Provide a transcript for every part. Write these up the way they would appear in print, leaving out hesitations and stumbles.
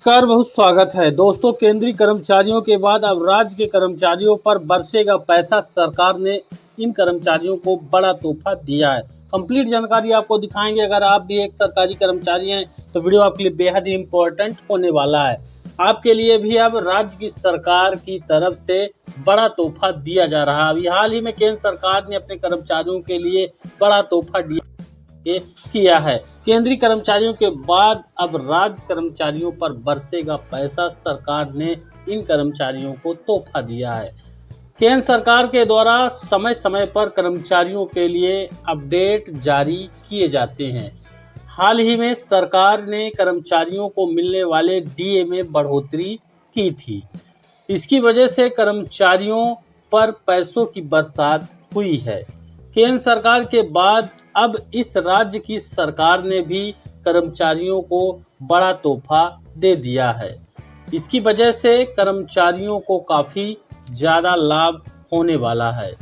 नमस्कार, बहुत स्वागत है दोस्तों। केंद्रीय कर्मचारियों के बाद अब राज्य के कर्मचारियों पर बरसेगा पैसा। सरकार ने इन कर्मचारियों को बड़ा तोहफा दिया है। कंप्लीट जानकारी आपको दिखाएंगे। अगर आप भी एक सरकारी कर्मचारी हैं तो वीडियो आपके लिए बेहद ही इम्पोर्टेंट होने वाला है। आपके लिए भी अब राज्य की सरकार की तरफ से बड़ा तोहफा दिया जा रहा है। अभी हाल ही में केंद्र सरकार ने अपने कर्मचारियों के लिए बड़ा तोहफा किया है। केंद्रीय कर्मचारियों के बाद अब राज्य कर्मचारियों पर बरसेगा पैसा। सरकार ने इन कर्मचारियों को तोहफा दिया है। केंद्र सरकार के द्वारा समय समय पर कर्मचारियों के लिए अपडेट जारी किए जाते हैं। हाल ही में सरकार ने कर्मचारियों को मिलने वाले डीए में बढ़ोतरी की थी। इसकी वजह से कर्मचारियों पर पैसों की बरसात हुई है। केंद्र सरकार के बाद अब इस राज्य की सरकार ने भी कर्मचारियों को बड़ा तोहफा दे दिया है। इसकी वजह से कर्मचारियों को काफ़ी ज़्यादा लाभ होने वाला है।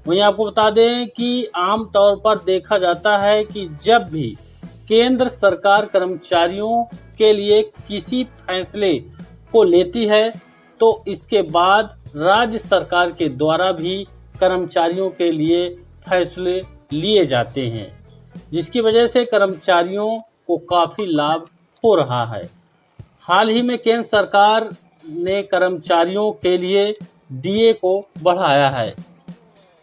वहीं आपको बता दें कि आम तौर पर देखा जाता है कि जब भी केंद्र सरकार कर्मचारियों के लिए किसी फैसले को लेती है तो इसके बाद राज्य सरकार के द्वारा भी कर्मचारियों के लिए फैसले लिए जाते हैं, जिसकी वजह से कर्मचारियों को काफ़ी लाभ हो रहा है। हाल ही में केंद्र सरकार ने कर्मचारियों के लिए डीए को बढ़ाया है।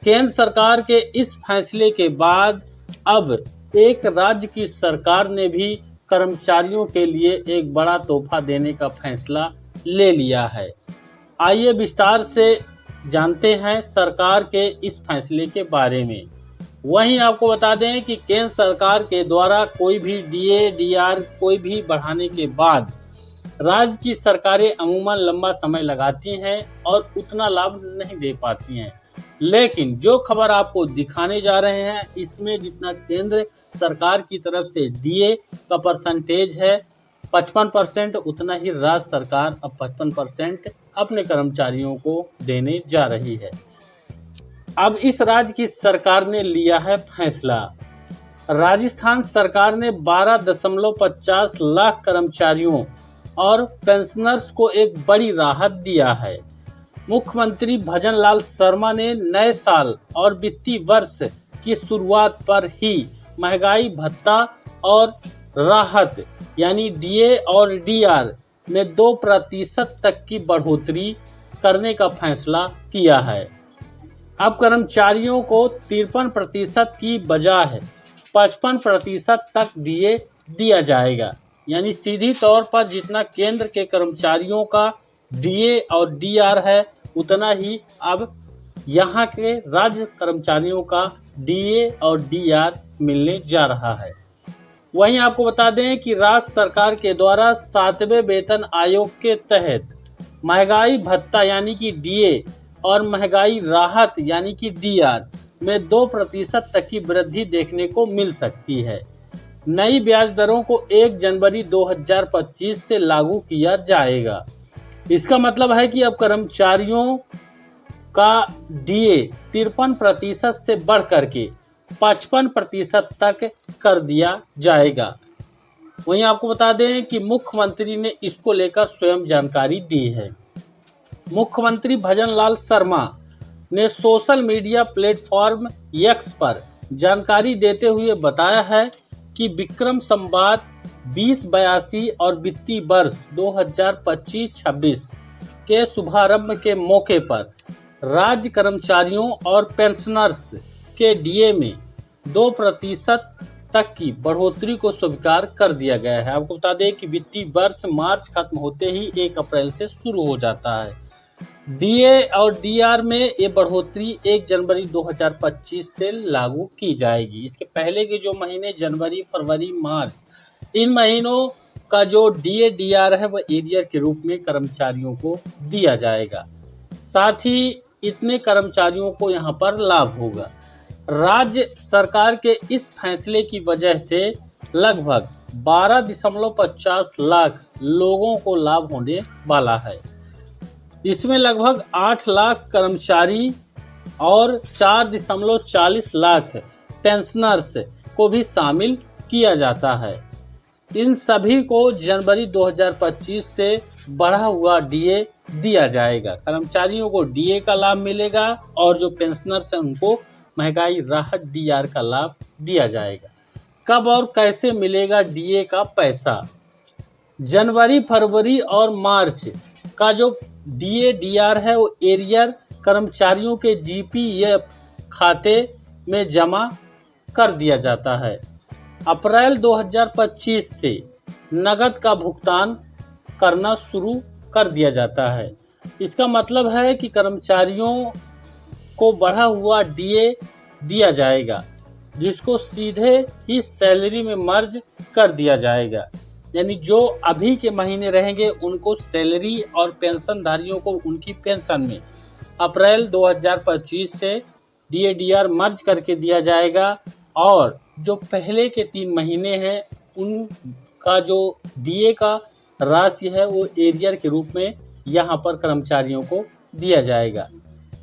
केंद्र सरकार के इस फैसले के बाद अब एक राज्य की सरकार ने भी कर्मचारियों के लिए एक बड़ा तोहफा देने का फैसला ले लिया है। आइए विस्तार से जानते हैं सरकार के इस फैसले के बारे में। वहीं आपको बता दें कि केंद्र सरकार के द्वारा कोई भी डीए डीआर कोई भी बढ़ाने के बाद राज्य की सरकारें अमूमन लंबा समय लगाती हैं और उतना लाभ नहीं दे पाती हैं। लेकिन जो खबर आपको दिखाने जा रहे हैं इसमें जितना केंद्र सरकार की तरफ से डीए का परसेंटेज है 55%, उतना ही राज्य सरकार अब 55% अपने कर्मचारियों को देने जा रही है। अब इस राज्य की सरकार ने लिया है फैसला। राजस्थान सरकार ने 12.50 लाख कर्मचारियों और पेंशनर्स को एक बड़ी राहत दिया है। मुख्यमंत्री भजन लाल शर्मा ने नए साल और वित्तीय वर्ष की शुरुआत पर ही महंगाई भत्ता और राहत यानी डीए और डीआर में 2% तक की बढ़ोतरी करने का फैसला किया है। अब कर्मचारियों को 53% की बजाय 55% तक डीए दिया जाएगा। यानी सीधी तौर पर जितना केंद्र के कर्मचारियों का डीए और डीआर है उतना ही अब यहाँ के राज्य कर्मचारियों का डीए और डीआर मिलने जा रहा है। वहीं आपको बता दें कि राज्य सरकार के द्वारा 7वें वेतन आयोग के तहत महंगाई भत्ता यानी कि डीए और महंगाई राहत यानी कि डीआर में 2% तक की वृद्धि देखने को मिल सकती है। नई ब्याज दरों को 1 जनवरी 2025 से लागू किया जाएगा। इसका मतलब है कि अब कर्मचारियों का डीए 53% से बढ़ करके 55% तक कर दिया जाएगा। वहीं आपको बता दें कि मुख्यमंत्री ने इसको लेकर स्वयं जानकारी दी है। मुख्यमंत्री भजन लाल शर्मा ने सोशल मीडिया प्लेटफॉर्म एक्स पर जानकारी देते हुए बताया है कि विक्रम संवाद 2082 और वित्तीय वर्ष 2025-26 के शुभारंभ के मौके पर राज्य कर्मचारियों और पेंशनर्स के डीए में 2% तक की बढ़ोतरी को स्वीकार कर दिया गया है। आपको बता दें कि वित्तीय वर्ष मार्च खत्म होते ही 1 अप्रैल से शुरू हो जाता है। डीए और डीआर में ये बढ़ोतरी 1 जनवरी 2025 से लागू की जाएगी। इसके पहले के जो महीने जनवरी, फरवरी, मार्च, इन महीनों का जो डीए डीआर है वह एरियर के रूप में कर्मचारियों को दिया जाएगा। साथ ही इतने कर्मचारियों को यहाँ पर लाभ होगा। राज्य सरकार के इस फैसले की वजह से लगभग 12.50 लाख लोगों को लाभ होने वाला है। इसमें लगभग 8 लाख कर्मचारी और 4.40 लाख पेंशनर्स को भी शामिल किया जाता है। इन सभी को जनवरी 2025 से बढ़ा हुआ डीए दिया जाएगा। कर्मचारियों को डीए का लाभ मिलेगा और जो पेंशनर्स हैं उनको महंगाई राहत डीआर का लाभ दिया जाएगा। कब और कैसे मिलेगा डीए का पैसा? जनवरी, फरवरी और मार्च का जो डीए डीआर है वो एरियर कर्मचारियों के जीपीएफ खाते में जमा कर दिया जाता है। अप्रैल 2025 से नकद का भुगतान करना शुरू कर दिया जाता है। इसका मतलब है कि कर्मचारियों को बढ़ा हुआ डीए दिया जाएगा, जिसको सीधे ही सैलरी में मर्ज कर दिया जाएगा। यानी जो अभी के महीने रहेंगे उनको सैलरी और पेंशनधारियों को उनकी पेंशन में अप्रैल 2025 से डीए डीआर मर्ज करके दिया जाएगा और जो पहले के 3 महीने हैं उनका जो डीए का राशि है वो एरियर के रूप में यहाँ पर कर्मचारियों को दिया जाएगा।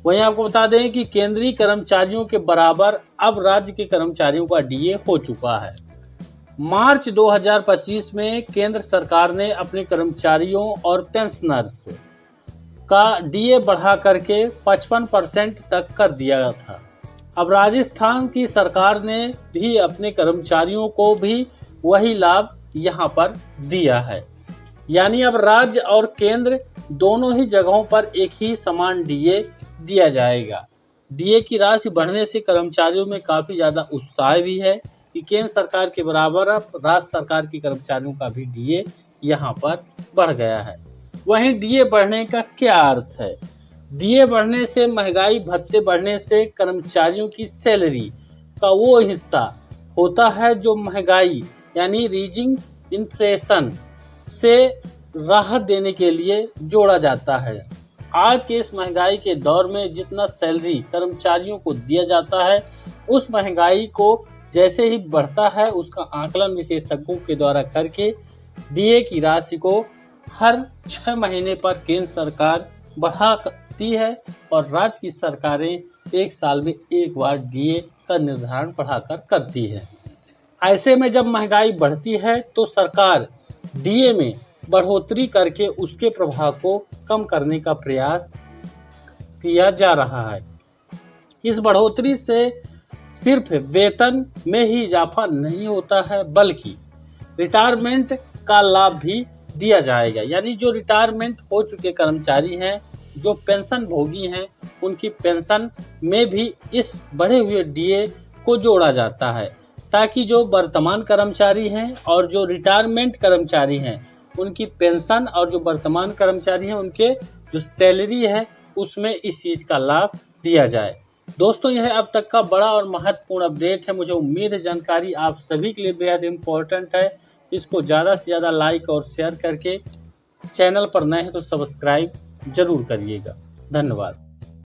वहीं आपको बता दें कि केंद्रीय कर्मचारियों के बराबर अब राज्य के कर्मचारियों का डीए हो चुका है। मार्च 2025 में केंद्र सरकार ने अपने कर्मचारियों और पेंशनर्स का डीए बढ़ा करके 55% तक कर दिया था। अब राजस्थान की सरकार ने भी अपने कर्मचारियों को भी वही लाभ यहाँ पर दिया है। यानी अब राज्य और केंद्र दोनों ही जगहों पर एक ही समान डीए दिया जाएगा। डीए की राशि बढ़ने से कर्मचारियों में काफ़ी ज़्यादा उत्साह भी है कि केंद्र सरकार के बराबर अब राज्य सरकार के कर्मचारियों का भी डीए यहाँ पर बढ़ गया है। वहीं डीए बढ़ने का क्या अर्थ है? डीए बढ़ने से, महंगाई भत्ते बढ़ने से कर्मचारियों की सैलरी का वो हिस्सा होता है जो महंगाई यानी रीजिंग इन्फ्लेशन से राहत देने के लिए जोड़ा जाता है। आज के इस महंगाई के दौर में जितना सैलरी कर्मचारियों को दिया जाता है, उस महंगाई को जैसे ही बढ़ता है उसका आकलन विशेषज्ञों के द्वारा करके डीए की राशि को हर 6 महीने पर केंद्र सरकार बढ़ाती है और राज्य की सरकारें 1 साल में एक बार डीए का निर्धारण बढ़ाकर करती है। ऐसे में जब महंगाई बढ़ती है तो सरकार डीए में बढ़ोतरी करके उसके प्रभाव को कम करने का प्रयास किया जा रहा है। इस बढ़ोतरी से सिर्फ वेतन में ही इजाफा नहीं होता है बल्कि रिटायरमेंट का लाभ भी दिया जाएगा। यानी जो रिटायरमेंट हो चुके कर्मचारी हैं, जो पेंशन भोगी हैं, उनकी पेंशन में भी इस बढ़े हुए डीए को जोड़ा जाता है ताकि जो वर्तमान कर्मचारी हैं और जो रिटायरमेंट कर्मचारी हैं उनकी पेंशन और जो वर्तमान कर्मचारी हैं उनके जो सैलरी है उसमें इस चीज़ का लाभ दिया जाए। दोस्तों, यह अब तक का बड़ा और महत्वपूर्ण अपडेट है। मुझे उम्मीद है जानकारी आप सभी के लिए बेहद इम्पोर्टेंट है। इसको ज़्यादा से ज़्यादा लाइक और शेयर करके, चैनल पर नए हैं तो सब्सक्राइब जरूर करिएगा। धन्यवाद।